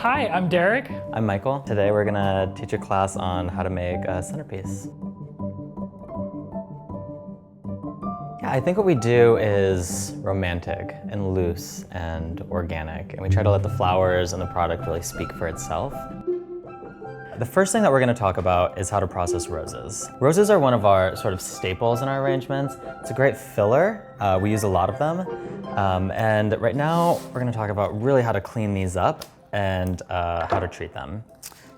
Hi, I'm Derek. I'm Michael. Today we're gonna teach a class on how to make a centerpiece. Yeah, I think what we do is romantic and loose and organic, and we try to let the flowers and the product really speak for itself. The first thing that we're going to talk about is how to process roses. Roses are one of our sort of staples in our arrangements. It's a great filler. We use a lot of them. And right now we're going to talk about really how to clean these up and how to treat them.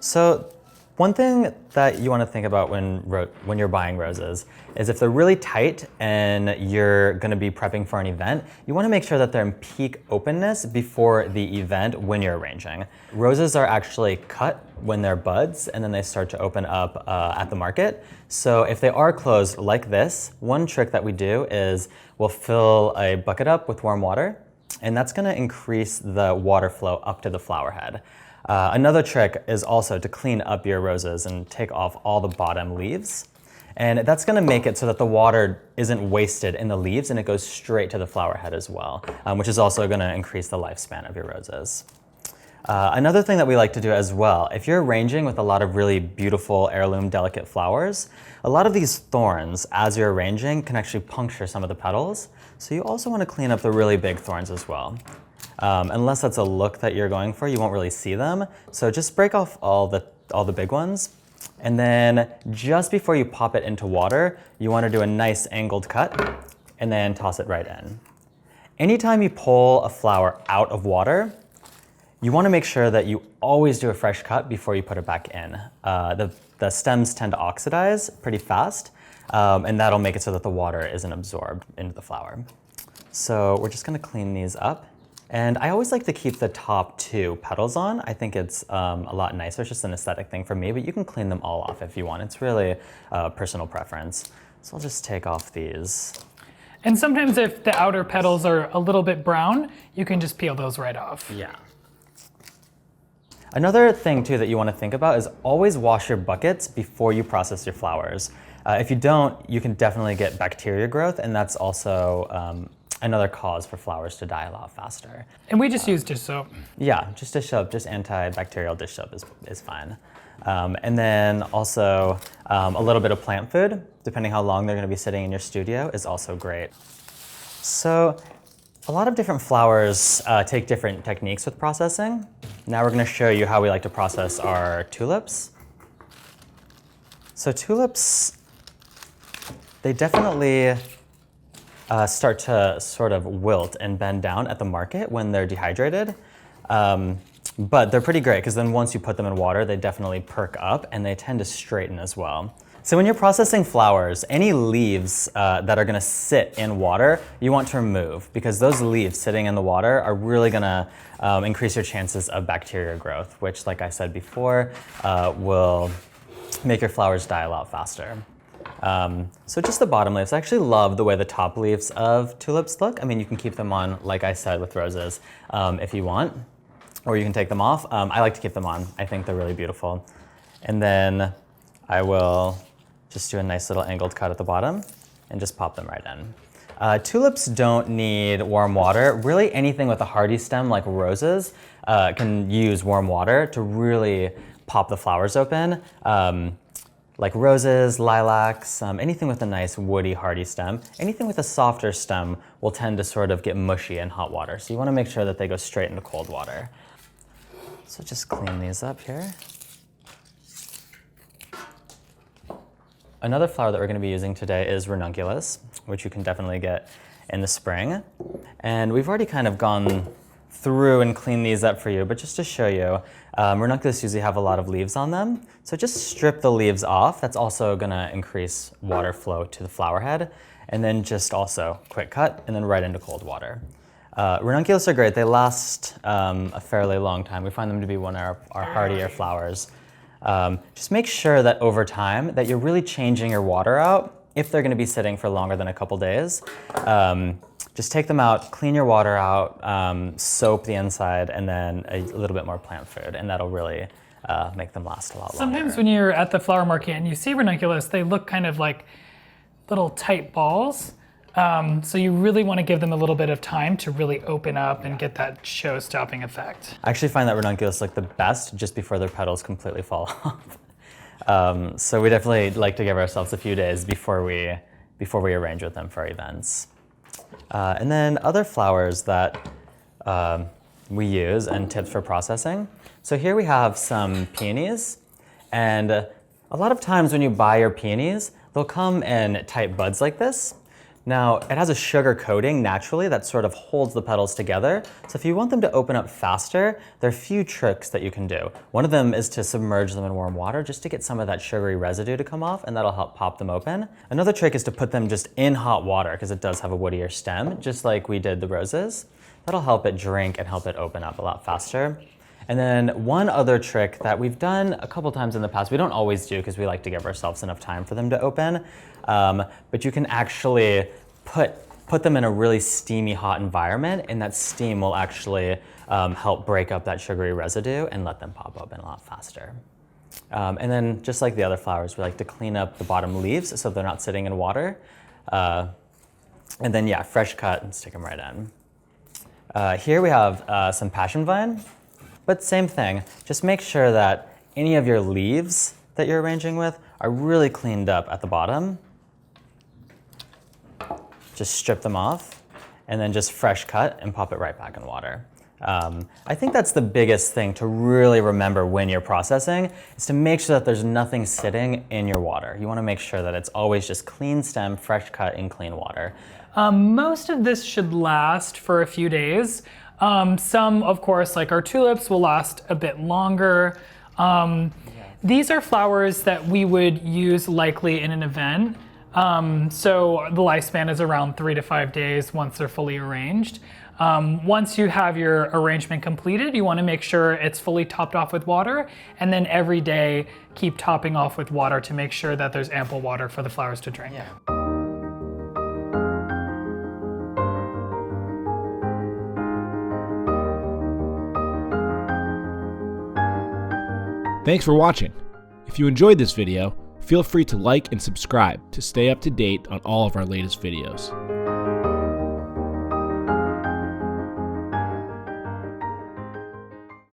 So one thing that you want to think about when you're buying roses is if they're really tight and you're going to be prepping for an event, you want to make sure that they're in peak openness before the event when you're arranging. Roses are actually cut when they're buds and then they start to open up at the market. So if they are closed like this, one trick that we do is we'll fill a bucket up with warm water, and that's going to increase the water flow up to the flower head. Another trick is also to clean up your roses and take off all the bottom leaves. And that's going to make it so that the water isn't wasted in the leaves and it goes straight to the flower head as well, which is also going to increase the lifespan of your roses. Another thing that we like to do as well, if you're arranging with a lot of really beautiful heirloom delicate flowers, a lot of these thorns as you're arranging can actually puncture some of the petals. So you also want to clean up the really big thorns as well. Unless that's a look that you're going for, you won't really see them. So just break off all the big ones. And then just before you pop it into water, you want to do a nice angled cut and then toss it right in. Anytime you pull a flower out of water, you want to make sure that you always do a fresh cut before you put it back in. The stems tend to oxidize pretty fast, and that'll make it so that the water isn't absorbed into the flower. So we're just going to clean these up. And I always like to keep the top two petals on. I think it's a lot nicer. It's just an aesthetic thing for me, but you can clean them all off if you want. It's really personal preference. So I'll just take off these. And sometimes if the outer petals are a little bit brown, you can just peel those right off. Yeah. Another thing too that you want to think about is always wash your buckets before you process your flowers. If you don't, you can definitely get bacteria growth, and that's also another cause for flowers to die a lot faster. And we just use dish soap. Yeah, just dish soap, just antibacterial dish soap is fine. And then also a little bit of plant food, depending how long they're going to be sitting in your studio, is also great. So a lot of different flowers take different techniques with processing. Now we're going to show you how we like to process our tulips. So tulips, they definitely start to sort of wilt and bend down at the market when they're dehydrated. But they're pretty great because then once you put them in water, they definitely perk up and they tend to straighten as well. So when you're processing flowers, any leaves that are going to sit in water, you want to remove, because those leaves sitting in the water are really going to increase your chances of bacteria growth, which, like I said before, will make your flowers die a lot faster. So just the bottom leaves. I actually love the way the top leaves of tulips look. I mean, you can keep them on, like I said, with roses if you want, or you can take them off. I like to keep them on. I think they're really beautiful. And then I will just do a nice little angled cut at the bottom and just pop them right in. Tulips don't need warm water. Really anything with a hardy stem like roses can use warm water to really pop the flowers open. Like roses, lilacs, anything with a nice woody hardy stem. Anything with a softer stem will tend to sort of get mushy in hot water. So you want to make sure that they go straight into cold water. So just clean these up here. Another flower that we're going to be using today is Ranunculus, which you can definitely get in the spring. And we've already kind of gone through and cleaned these up for you, but just to show you, Ranunculus usually have a lot of leaves on them. So just strip the leaves off. That's also going to increase water flow to the flower head. And then just also quick cut and then right into cold water. Ranunculus are great. They last a fairly long time. We find them to be one of our hardier flowers. Just make sure that over time that you're really changing your water out if they're going to be sitting for longer than a couple days. Just take them out, clean your water out, soap the inside, and then a little bit more plant food, and that'll really make them last a lot longer. Sometimes when you're at the flower market and you see ranunculus, they look kind of like little tight balls. So you really want to give them a little bit of time to really open up and get that show-stopping effect. I actually find that ranunculus look the best just before their petals completely fall off. So we definitely like to give ourselves a few days before we arrange with them for our events. And then other flowers that we use and tips for processing. So here we have some peonies, and a lot of times when you buy your peonies, they'll come in tight buds like this. Now, it has a sugar coating naturally that sort of holds the petals together. So if you want them to open up faster, there are a few tricks that you can do. One of them is to submerge them in warm water just to get some of that sugary residue to come off, and that'll help pop them open. Another trick is to put them just in hot water because it does have a woodier stem, just like we did the roses. That'll help it drink and help it open up a lot faster. And then one other trick that we've done a couple times in the past, we don't always do because we like to give ourselves enough time for them to open, but you can actually put them in a really steamy hot environment, and that steam will actually help break up that sugary residue and let them pop open a lot faster. And then just like the other flowers, we like to clean up the bottom leaves so they're not sitting in water. And then yeah, fresh cut and stick them right in. Here we have some passion vine. But same thing, just make sure that any of your leaves that you're arranging with are really cleaned up at the bottom. Just strip them off and then just fresh cut and pop it right back in water. I think that's the biggest thing to really remember when you're processing, is to make sure that there's nothing sitting in your water. You want to make sure that it's always just clean stem, fresh cut, and clean water. Most of this should last for a few days. Some, of course, like our tulips, will last a bit longer. These are flowers that we would use likely in an event. So the lifespan is around 3 to 5 days once they're fully arranged. Once you have your arrangement completed, you want to make sure it's fully topped off with water, and then every day keep topping off with water to make sure that there's ample water for the flowers to drink. Yeah. Thanks for watching. If you enjoyed this video, feel free to like and subscribe to stay up to date on all of our latest videos.